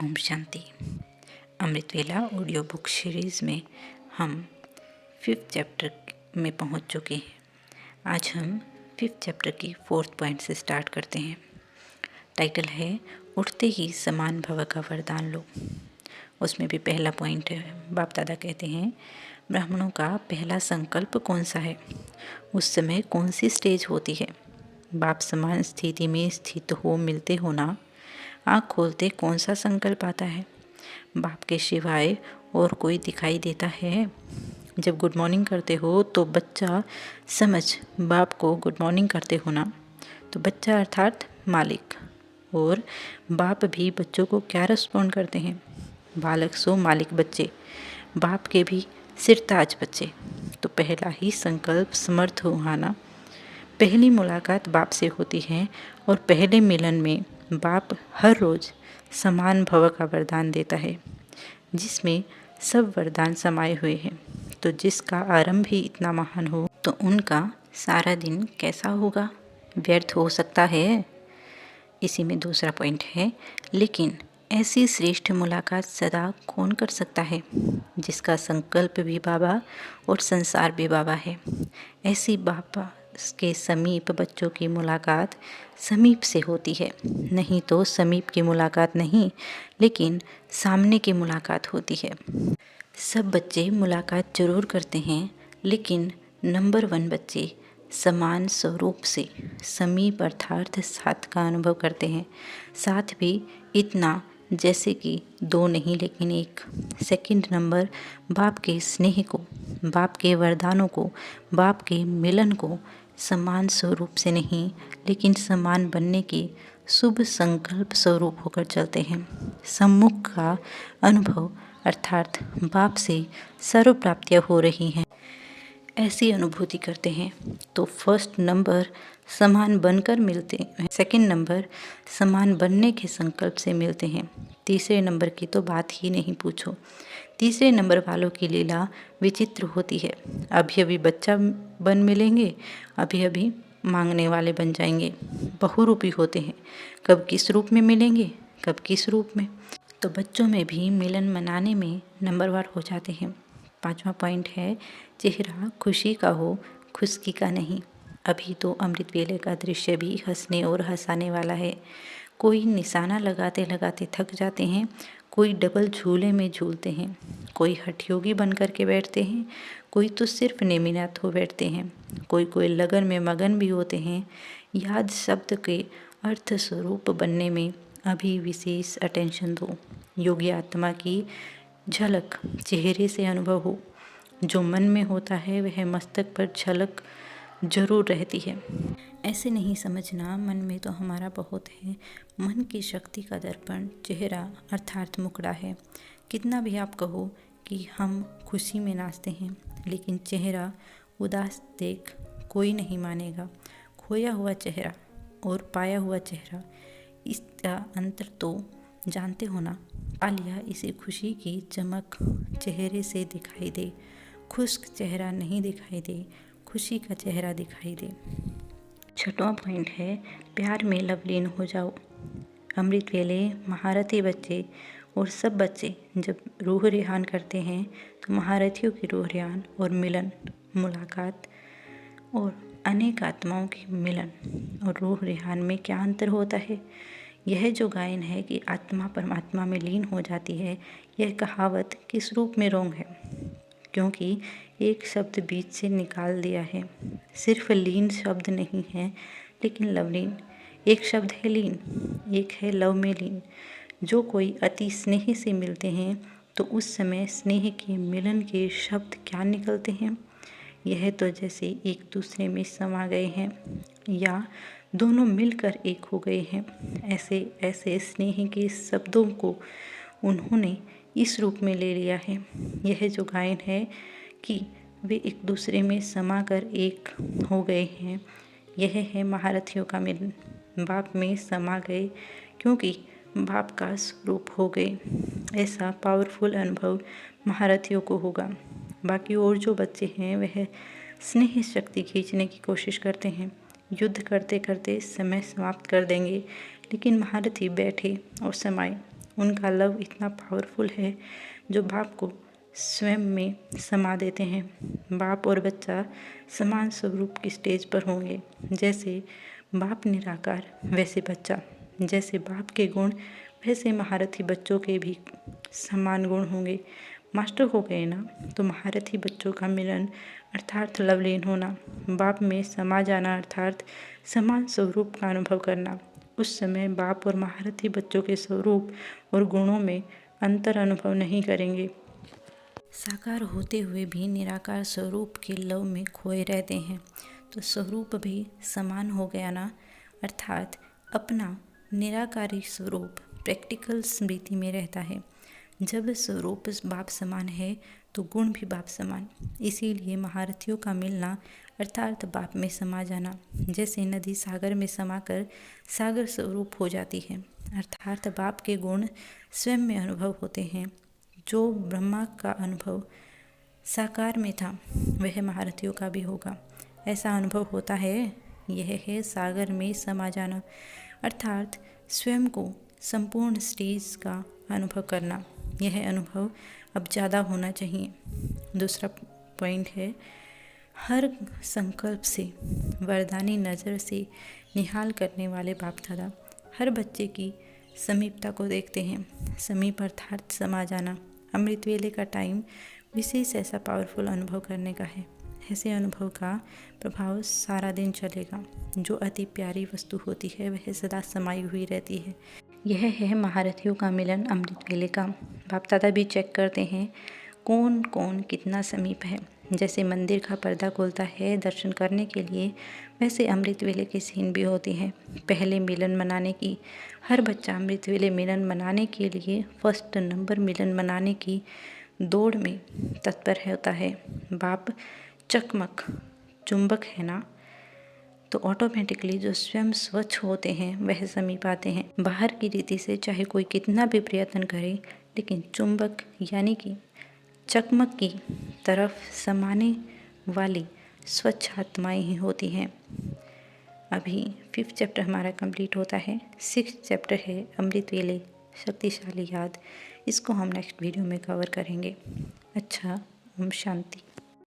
ओम शांति। अमृतवेला audio book series में हम 5th chapter में पहुंच चुके हैं। आज हम 5th चैप्टर की 4th पॉइंट से स्टार्ट करते हैं। टाइटल है उठते ही समान भव का वरदान लो। उसमें भी पहला पॉइंट बाप दादा कहते हैं, ब्राह्मणों का पहला संकल्प कौन सा है, उस समय कौन सी स्टेज होती है। बाप समान स्थिति में स्थित हो मिलते हो ना, आँख खोलते कौन सा संकल्प आता है। बाप के सिवाय और कोई दिखाई देता है। जब गुड मॉर्निंग करते हो तो बच्चा समझ बाप को गुड मॉर्निंग करते हो ना, तो बच्चा अर्थात मालिक, और बाप भी बच्चों को क्या रिस्पॉन्ड करते हैं, बालक सो मालिक बच्चे, बाप के भी सिरताज बच्चे। तो पहला ही संकल्प समर्थ हो आना। पहली मुलाकात बाप से होती है और पहले मिलन में बाप हर रोज़ समान भव का वरदान देता है, जिसमें सब वरदान समाये हुए हैं। तो जिसका आरंभ ही इतना महान हो तो उनका सारा दिन कैसा होगा, व्यर्थ हो सकता है। इसी में दूसरा पॉइंट है, लेकिन ऐसी श्रेष्ठ मुलाकात सदा कौन कर सकता है, जिसका संकल्प भी बाबा और संसार भी बाबा है। ऐसी बाबा के समीप बच्चों की मुलाकात समीप से होती है, नहीं तो समीप की मुलाकात नहीं, लेकिन सामने की मुलाकात होती है। सब बच्चे मुलाकात जरूर करते हैं, लेकिन नंबर 1 बच्चे समान स्वरूप से समीप अर्थात साथ का अनुभव करते हैं। साथ भी इतना जैसे कि 2 नहीं लेकिन 1। सेकंड नंबर बाप के स्नेह को, बाप के वरदानों को, बाप के मिलन को समान स्वरूप से नहीं लेकिन समान बनने की शुभ संकल्प स्वरूप होकर चलते हैं। सम्मुख का अनुभव अर्थात बाप से सर्व प्राप्तियाँ हो रही हैं, ऐसी अनुभूति करते हैं। तो फर्स्ट नंबर समान बनकर मिलते हैं, सेकंड नंबर समान बनने के संकल्प से मिलते हैं, तीसरे नंबर की तो बात ही नहीं पूछो। तीसरे नंबर वालों की लीला विचित्र होती है। अभी अभी बच्चा बन मिलेंगे, अभी अभी मांगने वाले बन जाएंगे, बहुरूपी होते हैं, कब किस रूप में मिलेंगे, कब किस रूप में। तो बच्चों में भी मिलन मनाने में नंबरवार हो जाते हैं। 5वां पॉइंट है, चेहरा खुशी का हो, खुशकी का नहीं। अभी तो अमृत वेले का दृश्य भी हंसने और हंसाने वाला है। कोई निशाना लगाते लगाते थक जाते हैं, कोई डबल झूले में झूलते हैं, कोई हठयोगी बन कर के बैठते हैं, कोई तो सिर्फ नेमिनाथ हो बैठते हैं, कोई लगन में मगन भी होते हैं। याद शब्द के अर्थ स्वरूप बनने में अभी विशेष अटेंशन दो। योगी आत्मा की झलक चेहरे से अनुभव हो, जो मन में होता है वह मस्तक पर झलक जरूर रहती है। ऐसे नहीं समझना मन में तो हमारा बहुत है। मन की शक्ति का दर्पण चेहरा अर्थात मुखड़ा है। कितना भी आप कहो कि हम खुशी में नाचते हैं, लेकिन चेहरा उदास देख कोई नहीं मानेगा। खोया हुआ चेहरा और पाया हुआ चेहरा, इसका अंतर तो जानते हो ना। आलिया इसे खुशी की चमक चेहरे से दिखाई दे, खुश्क चेहरा नहीं दिखाई दे, खुशी का चेहरा दिखाई दे। 6वां पॉइंट है, प्यार में लवलीन हो जाओ। अमृत वेले महारथी बच्चे और सब बच्चे जब रूह रिहान करते हैं तो महारथियों की रूह रिहान और मिलन, मुलाकात और अनेक आत्माओं की मिलन और रूह रिहान में क्या अंतर होता है। यह जो गायन है कि आत्मा परमात्मा में लीन हो जाती है, यह कहावत किस रूप में रोंग है, क्योंकि एक शब्द बीच से निकाल दिया है। सिर्फ लीन शब्द नहीं है, लेकिन लवलीन। एक शब्द है लीन, एक है लव में लीन। जो कोई अति स्नेह से मिलते हैं तो उस समय स्नेह के मिलन के शब्द क्या निकलते हैं। यह तो जैसे एक दूसरे में समा गए हैं या दोनों मिलकर एक हो गए हैं। ऐसे ऐसे स्नेह के शब्दों को उन्होंने इस रूप में ले लिया है। यह जो गायन है कि वे एक दूसरे में समा कर एक हो गए हैं, यह है महारथियों का मिलन। बाप में समा गए क्योंकि बाप का स्वरूप हो गए। ऐसा पावरफुल अनुभव महारथियों को होगा। बाकी और जो बच्चे हैं वह स्नेह शक्ति खींचने की कोशिश करते हैं, युद्ध करते करते समय समाप्त कर देंगे, लेकिन महारथी बैठे और समाये। उनका लव इतना पावरफुल है जो बाप को स्वयं में समा देते हैं। बाप और बच्चा समान स्वरूप की स्टेज पर होंगे। जैसे बाप निराकार वैसे बच्चा, जैसे बाप के गुण वैसे महारथी बच्चों के भी समान गुण होंगे। मास्टर हो गए ना तो महारथी बच्चों का मिलन अर्थात लवलीन होना, बाप में समा जाना अर्थात समान स्वरूप का अनुभव करना। उस समय बाप और महारथी बच्चों के स्वरूप और गुणों में अंतर अनुभव नहीं करेंगे। साकार होते हुए भी निराकार स्वरूप के लव में खोए रहते हैं, तो स्वरूप भी समान हो गया ना, अर्थात अपना निराकारी स्वरूप प्रैक्टिकल स्मृति में रहता है। जब स्वरूप बाप समान है तो गुण भी बाप समान। इसीलिए महारथियों का मिलना अर्थात बाप में समा जाना, जैसे नदी सागर में समाकर सागर स्वरूप हो जाती है, अर्थात बाप के गुण स्वयं में अनुभव होते हैं। जो ब्रह्मा का अनुभव साकार में था वह महारथियों का भी होगा। ऐसा अनुभव होता है, यह है सागर में समा जाना, अर्थात स्वयं को संपूर्ण स्टेज का अनुभव करना। यह अनुभव अब ज़्यादा होना चाहिए। दूसरा पॉइंट है, हर संकल्प से वरदानी नज़र से निहाल करने वाले बाप दादा हर बच्चे की समीपता को देखते हैं। समीप अर्थात समा जाना। अमृत वेले का टाइम विशेष ऐसा पावरफुल अनुभव करने का है। ऐसे अनुभव का प्रभाव सारा दिन चलेगा। जो अति प्यारी वस्तु होती है वह सदा समाई हुई रहती है। यह है महारथियों का मिलन अमृत वेले का। बाप दादा भी चेक करते हैं कौन कौन कितना समीप है। जैसे मंदिर का पर्दा खुलता है दर्शन करने के लिए, वैसे अमृत वेले की सीन भी होती है। पहले मिलन मनाने की, हर बच्चा अमृत वेले मिलन मनाने के लिए फर्स्ट नंबर मिलन मनाने की दौड़ में तत्पर होता है। बाप चकमक चुंबक है ना, तो ऑटोमेटिकली जो स्वयं स्वच्छ होते हैं वह समीप आते हैं। बाहर की रीति से चाहे कोई कितना भी प्रयत्न करे, लेकिन चुंबक यानी कि चकमक की तरफ समाने वाली स्वच्छ आत्माएं ही होती हैं। अभी 5th चैप्टर हमारा कंप्लीट होता है। 6th चैप्टर है अमृत वेले शक्तिशाली याद। इसको हम नेक्स्ट वीडियो में कवर करेंगे। अच्छा, ओम शांति।